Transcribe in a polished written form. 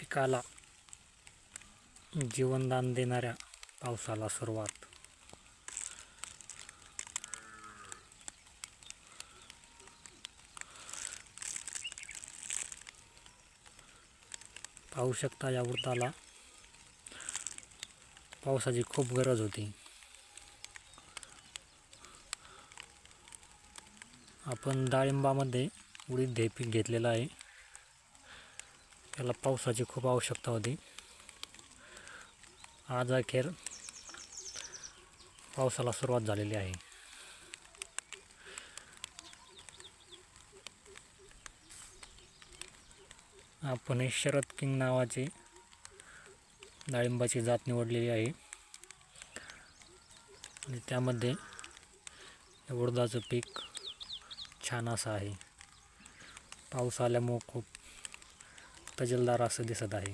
पिकाला जीवनदान देणाऱ्या पावसाला सुरुवात. पाहू शकता या उडताला पावसाची खूप गरज होती. आपण डाळिंबामध्ये उडीद हे पीक घेतलेलं आहे. त्याला पावसाची खूप आवश्यकता होती. आज अखेर पावसाला सुरुवात झालेली आहे. आपण हे शरद किंग नावाची डाळिंबाची जात निवडलेली आहे आणि त्यामध्ये उडदाचं पीक छान असं आहे. पाऊस आल्यामुळे खूप तजेलदार असं दिसत आहे.